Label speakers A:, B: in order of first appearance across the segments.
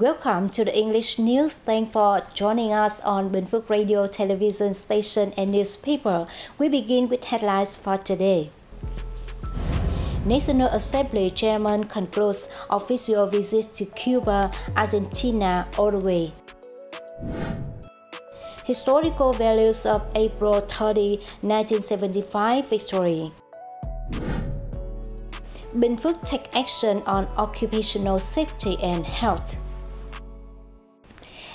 A: Welcome to the English news. Thanks for joining us on Bình Phước Radio, television station and newspaper. We begin with headlines for today. National Assembly Chairman concludes official visit to Cuba, Argentina, Uruguay. Historical values of April 30, 1975 victory. Bình Phước take action on occupational safety and health.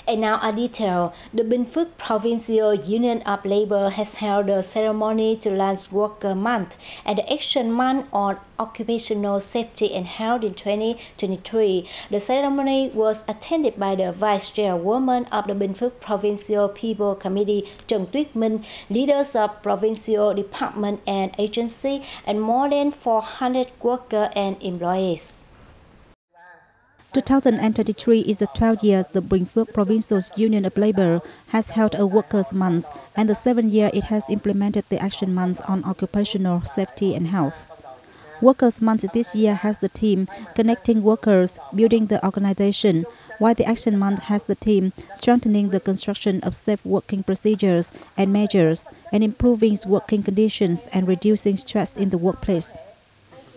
A: And now a detail. The Bình Phước Provincial Union of Labour has held a ceremony to launch Worker Month and the Action Month on Occupational Safety and Health in 2023. The ceremony was attended by the Vice Chairwoman of the Bình Phước Provincial People Committee, Trần Tuyết Minh, leaders of provincial department and agency, and more than 400 workers and employees.
B: 2023 is the 12th year the Bình Phước Provincial Union of Labour has held a Workers' Month, and the 7th year it has implemented the Action Month on Occupational Safety and Health. Workers' Month this year has the theme Connecting Workers, Building the Organization, while the Action Month has the theme Strengthening the Construction of Safe Working Procedures and Measures, and Improving Working Conditions and Reducing Stress in the Workplace.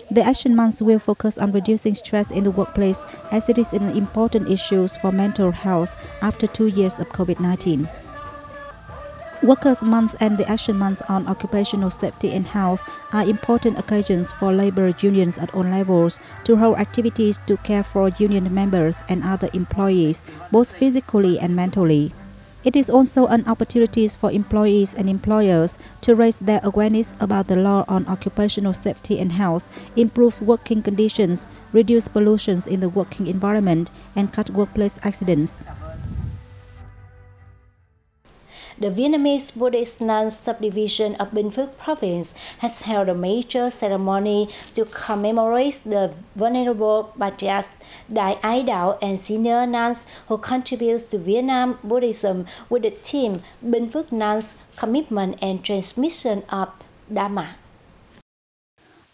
B: The Action Month will focus on reducing stress in the workplace, as it is an important issue for mental health after 2 years of COVID-19. Workers' Month and the Action Month on Occupational Safety and Health are important occasions for labor unions at all levels to hold activities to care for union members and other employees, both physically and mentally. It is also an opportunity for employees and employers to raise their awareness about the law on occupational safety and health, improve working conditions, reduce pollution in the working environment, and cut workplace accidents.
A: The Vietnamese Buddhist nun subdivision of Bình Phước Province has held a major ceremony to commemorate the Venerable Patriarch Đại Ái Đạo and senior nuns who contribute to Vietnam Buddhism with the theme Bình Phước Nuns, Commitment and Transmission of Dharma.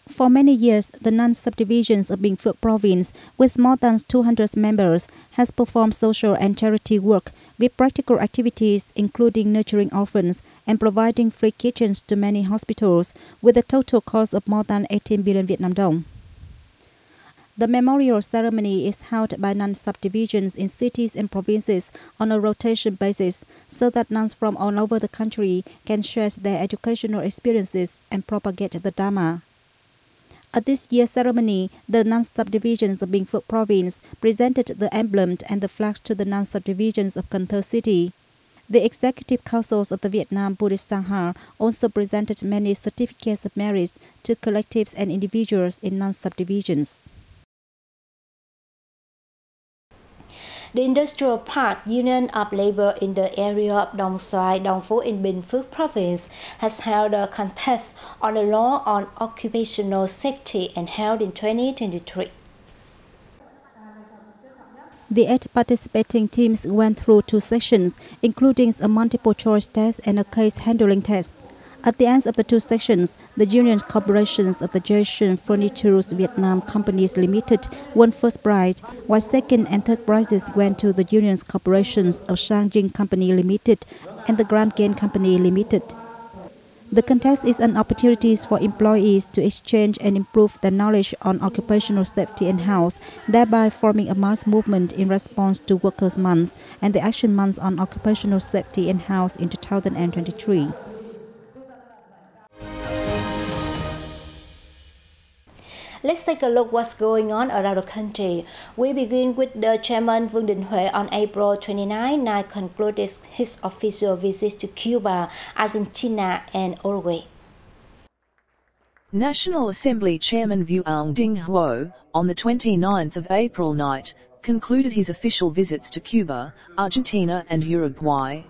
B: For many years, the nun subdivisions of Bình Phước Province, with more than 200 members, has performed social and charity work with practical activities including nurturing orphans and providing free kitchens to many hospitals, with a total cost of more than 18 billion Vietnam dong. The memorial ceremony is held by nun subdivisions in cities and provinces on a rotation basis, so that nuns from all over the country can share their educational experiences and propagate the Dharma. At this year's ceremony, the nun subdivisions of Bình Phước Province presented the emblem and the flags to the nun subdivisions of Cần Thơ City. The executive councils of the Vietnam Buddhist Sangha also presented many certificates of merit to collectives and individuals in nun subdivisions.
A: The Industrial Park Union of Labour in the area of Dong Xoài, Dong Phu in Bình Phước Province has held a contest on the law on occupational safety and health in 2023.
B: The 8 participating teams went through 2 sections, including a multiple-choice test and a case handling test. At the end of the 2 sections, the union corporations of the Jason Furnitures Vietnam Companies Limited won first prize, while second and third prizes went to the union's corporations of Sang Jin Company Limited and the Grand Gain Company Limited. The contest is an opportunity for employees to exchange and improve their knowledge on occupational safety and health, thereby forming a mass movement in response to Workers' Month and the Action Month on Occupational Safety and Health in 2023.
A: Let's take a look what's going on around the country. We begin with the chairman Vương Đình Huệ on April 29, now concluded his official visit to Cuba, Argentina, and Uruguay.
C: National Assembly Chairman Vương Đình Huệ, on the 29th of April night, concluded his official visits to Cuba, Argentina, and Uruguay.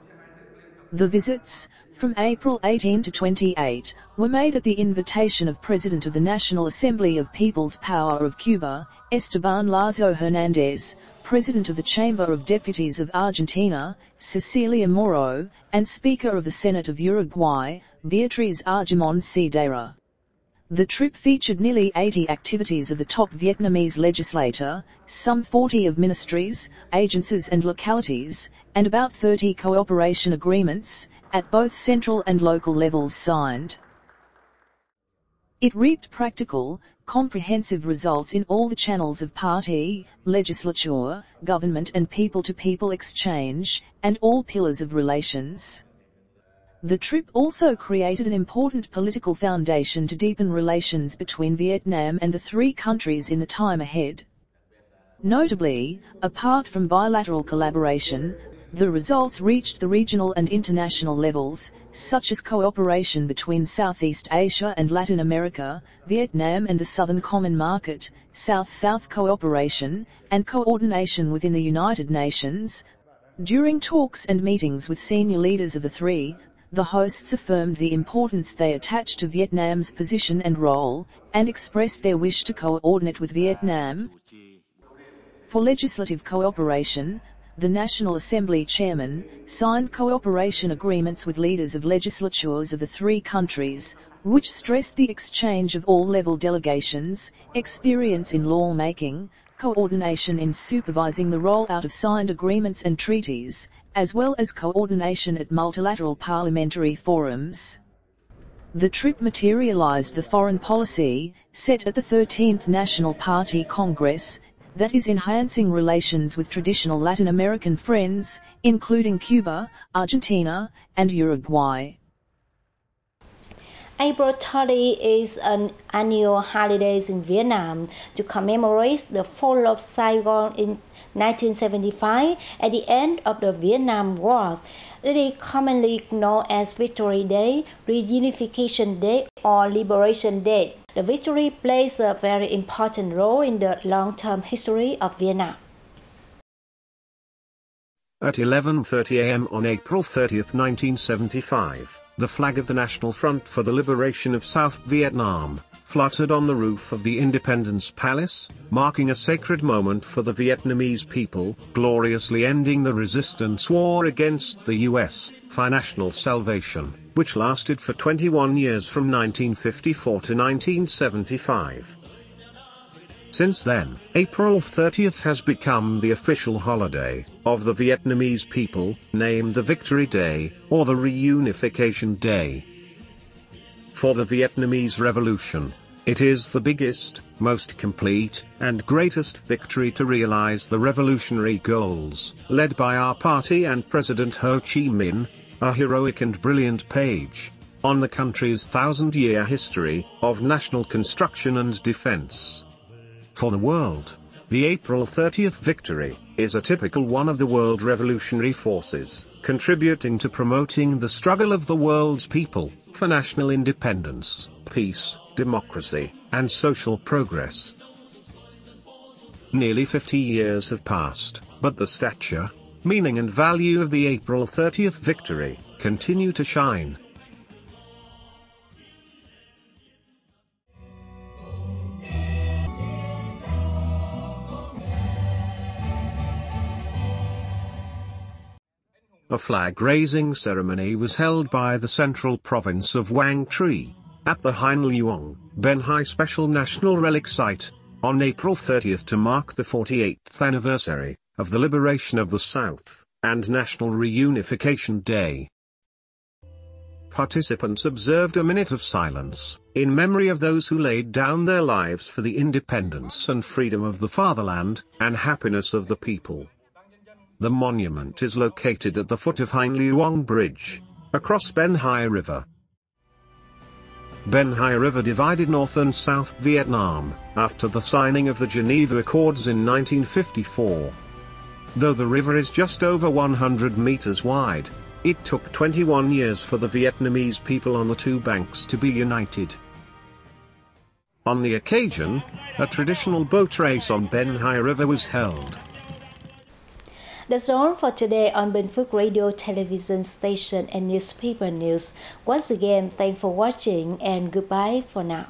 C: The visits, from April 18 to 28, were made at the invitation of President of the National Assembly of People's Power of Cuba, Esteban Lazo Hernandez, President of the Chamber of Deputies of Argentina, Cecilia Moro, and Speaker of the Senate of Uruguay, Beatriz Argimon Cedera. The trip featured nearly 80 activities of the top Vietnamese legislature, some 40 of ministries, agencies and localities, and about 30 cooperation agreements, at both central and local levels signed. It reaped practical, comprehensive results in all the channels of party, legislature, government and people-to-people exchange, and all pillars of relations. The trip also created an important political foundation to deepen relations between Vietnam and the three countries in the time ahead. Notably, apart from bilateral collaboration, the results reached the regional and international levels, such as cooperation between Southeast Asia and Latin America, Vietnam and the Southern Common Market, South-South cooperation, and coordination within the United Nations. During talks and meetings with senior leaders of the three, the hosts affirmed the importance they attach to Vietnam's position and role, and expressed their wish to coordinate with Vietnam. For legislative cooperation, the National Assembly chairman signed cooperation agreements with leaders of legislatures of the three countries, which stressed the exchange of all-level delegations, experience in lawmaking, coordination in supervising the rollout of signed agreements and treaties, as well as coordination at multilateral parliamentary forums. The trip materialized the foreign policy, set at the 13th National Party Congress, that is enhancing relations with traditional Latin American friends, including Cuba, Argentina, and Uruguay.
A: April 30 is an annual holiday in Vietnam to commemorate the fall of Saigon in 1975 at the end of the Vietnam War. It is commonly known as Victory Day, Reunification Day, or Liberation Day. The victory plays a very important role in the long-term history of Vietnam.
D: At 11:30 a.m. on April 30, 1975, the flag of the National Front for the Liberation of South Vietnam fluttered on the roof of the Independence Palace, marking a sacred moment for the Vietnamese people, gloriously ending the resistance war against the U.S. for national salvation, which lasted for 21 years from 1954 to 1975. Since then, April 30th has become the official holiday of the Vietnamese people, named the Victory Day, or the Reunification Day. For the Vietnamese Revolution, it is the biggest, most complete, and greatest victory to realize the revolutionary goals led by our party and President Ho Chi Minh, a heroic and brilliant page on the country's 1,000-year history of national construction and defense. For the world, the April 30th victory is a typical one of the world revolutionary forces, contributing to promoting the struggle of the world's people for national independence, peace, democracy, and social progress. Nearly 50 years have passed, but the stature, meaning and value of the April 30th victory continue to shine. A flag-raising ceremony was held by the central province of Quang Tri, at the Hein Luong, Ben Hai Special National Relic Site, on April 30th to mark the 48th anniversary of the liberation of the South, and National Reunification Day. Participants observed a minute of silence, in memory of those who laid down their lives for the independence and freedom of the fatherland, and happiness of the people. The monument is located at the foot of Hein Luong Bridge, across Ben Hai River. Ben Hai River divided North and South Vietnam, after the signing of the Geneva Accords in 1954. Though the river is just over 100 meters wide, it took 21 years for the Vietnamese people on the two banks to be united. On the occasion, a traditional boat race on Ben Hai River was held.
A: That's all for today on Bình Phước Radio, television station and newspaper news. Once again, thanks for watching and goodbye for now.